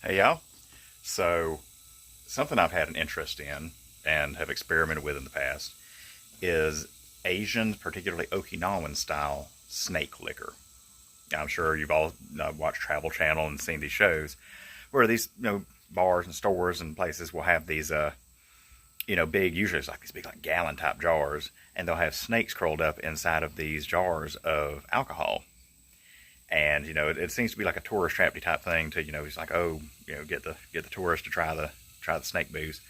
Hey y'all. So, something I've had an interest in and have experimented with in the past is Asian, particularly Okinawan style snake liquor. I'm sure you've all watched Travel Channel and seen these shows where these bars and stores and places will have these big, usually it's like these big like gallon type jars, and they'll have snakes curled up inside of these jars of alcohol. And it seems to be like a tourist trapy type thing to it's like, oh, get the tourists to try the snake booze.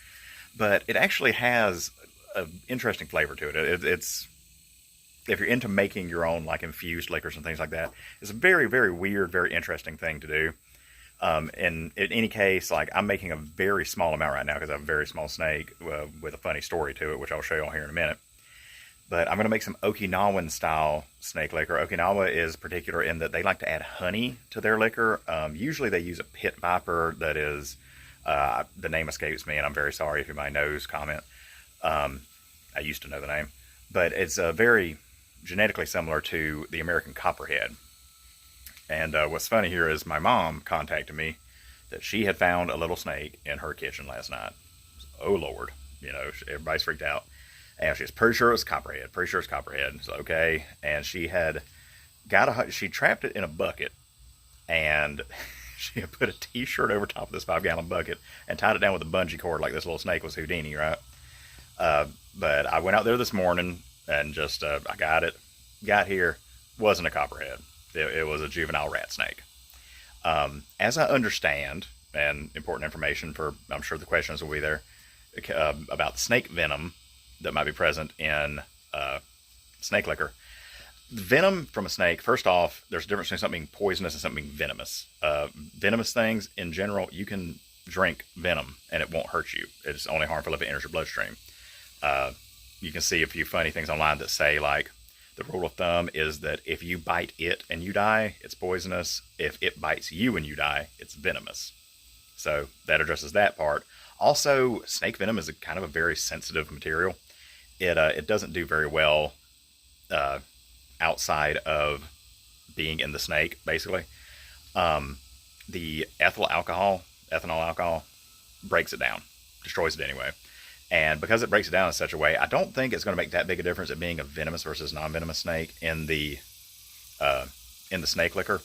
But it actually has an interesting flavor to it. It's if you're into making your own like infused liquors and things like that, it's a very very weird, very interesting thing to do. And in any case, like I'm making a very small amount right now because I have a very small snake with a funny story to it, which I'll show you all here in a minute. But I'm going to make some Okinawan style snake liquor. Okinawa is particular in that they like to add honey to their liquor. Usually they use a pit viper that is, the name escapes me, and I'm very sorry if anybody knows, comment. I used to know the name. But it's very genetically similar to the American copperhead. And what's funny here is my mom contacted me that she had found a little snake in her kitchen last night. Oh, Lord. Everybody's freaked out. And she's pretty sure it was copperhead. Pretty sure it's copperhead. So okay. And she had she trapped it in a bucket, and she had put a T-shirt over top of this 5-gallon bucket and tied it down with a bungee cord like this little snake was Houdini, right? But I went out there this morning and just I got here, wasn't a copperhead. It was a juvenile rat snake. As I understand, and important information for I'm sure the questions will be there about snake venom that might be present in snake liquor. Venom from a snake, first off, there's a difference between something poisonous and something venomous. Venomous things, in general, you can drink venom and it won't hurt you. It's only harmful if it enters your bloodstream. You can see a few funny things online that say, like, the rule of thumb is that if you bite it and you die, it's poisonous. If it bites you and you die, it's venomous. So that addresses that part. Also, snake venom is kind of a very sensitive material. It doesn't do very well outside of being in the snake, basically. The ethanol alcohol breaks it down, destroys it anyway. And because it breaks it down in such a way, I don't think it's going to make that big a difference at being a venomous versus non-venomous snake in the snake liquor.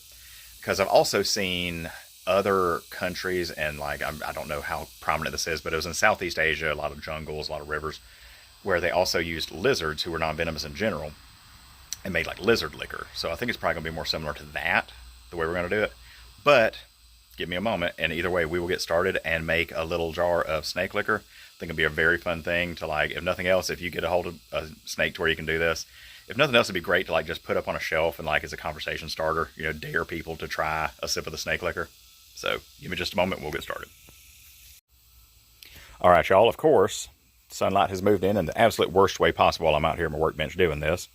Because I've also seen other countries, and like I don't know how prominent this is, but it was in Southeast Asia, a lot of jungles, a lot of rivers, where they also used lizards who were non-venomous in general and made like lizard liquor. So I think it's probably going to be more similar to that, the way we're going to do it. But give me a moment, and either way, we will get started and make a little jar of snake liquor. I think it'll be a very fun thing to, like, if nothing else, if you get a hold of a snake to where you can do this, if nothing else, it'd be great to like just put up on a shelf and like as a conversation starter, dare people to try a sip of the snake liquor. So give me just a moment, we'll get started. All right, y'all, of course, sunlight has moved in the absolute worst way possible while I'm out here on my workbench doing this.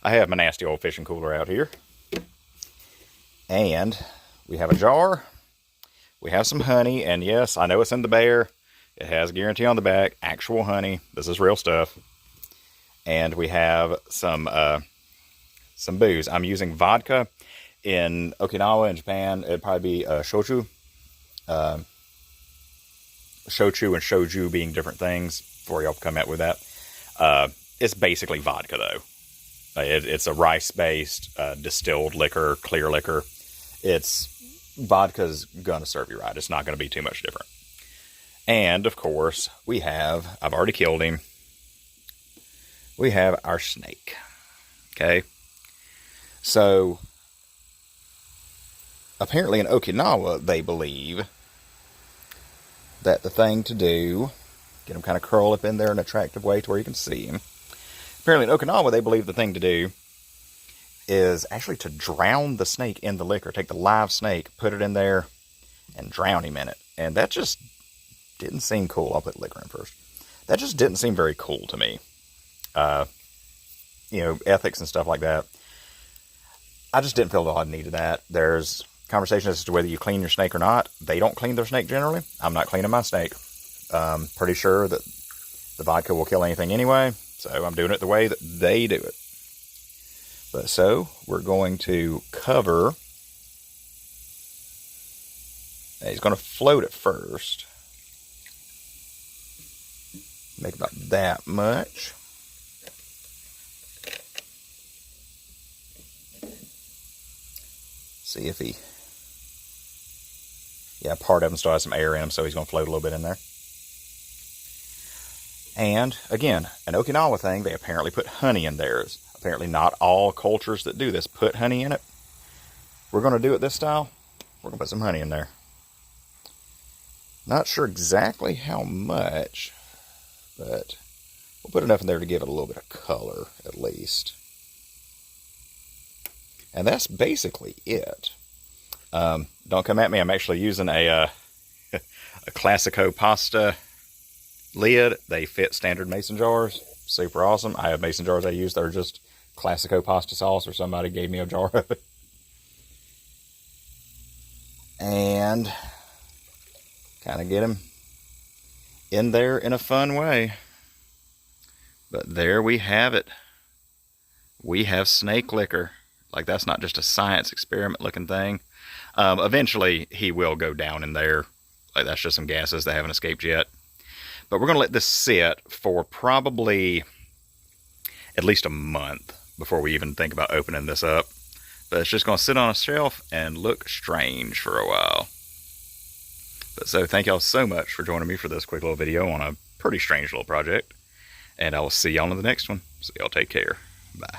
I have my nasty old fishing cooler out here. And we have a jar. We have some honey. And yes, I know it's in the bear. It has a guarantee on the back. Actual honey. This is real stuff. And we have some booze. I'm using vodka. In Okinawa in Japan, it'd probably be shochu. Shochu and shoju being different things. Before y'all come out with that. It's basically vodka, though. It's a rice-based distilled liquor, clear liquor. Vodka's going to serve you right. It's not going to be too much different. And, of course, I've already killed him. We have our snake. Okay? So, apparently in Okinawa, they believe that the thing to do, get him kind of curl up in there in an attractive way to where you can see him. Apparently in Okinawa, they believe the thing to do is actually to drown the snake in the liquor. Take the live snake, put it in there, and drown him in it. And that just didn't seem cool. I'll put liquor in first. That just didn't seem very cool to me. Ethics and stuff like that. I just didn't feel the need of that. There's conversations as to whether you clean your snake or not. They don't clean their snake generally. I'm not cleaning my snake. Pretty sure that the vodka will kill anything anyway. So I'm doing it the way that they do it. But so we're going to cover Now he's going to float it first. Make about that much. See if he... Yeah, part of him still has some air in him, so he's going to float a little bit in there. And, again, an Okinawa thing, they apparently put honey in theirs. Apparently not all cultures that do this put honey in it. We're going to do it this style. We're going to put some honey in there. Not sure exactly how much, but we'll put enough in there to give it a little bit of color, at least. And that's basically it. Don't come at me. I'm actually using a Classico pasta lid. They fit standard mason jars. Super awesome. I have mason jars I use that are just Classico pasta sauce, or somebody gave me a jar of it. And kind of get them in there in a fun way. But there we have it. We have snake liquor. Like, that's not just a science experiment looking thing. Eventually, he will go down in there. Like, that's just some gases that haven't escaped yet. But we're going to let this sit for probably at least a month before we even think about opening this up. But it's just going to sit on a shelf and look strange for a while. But so thank y'all so much for joining me for this quick little video on a pretty strange little project. And I will see y'all in the next one. So y'all take care. Bye.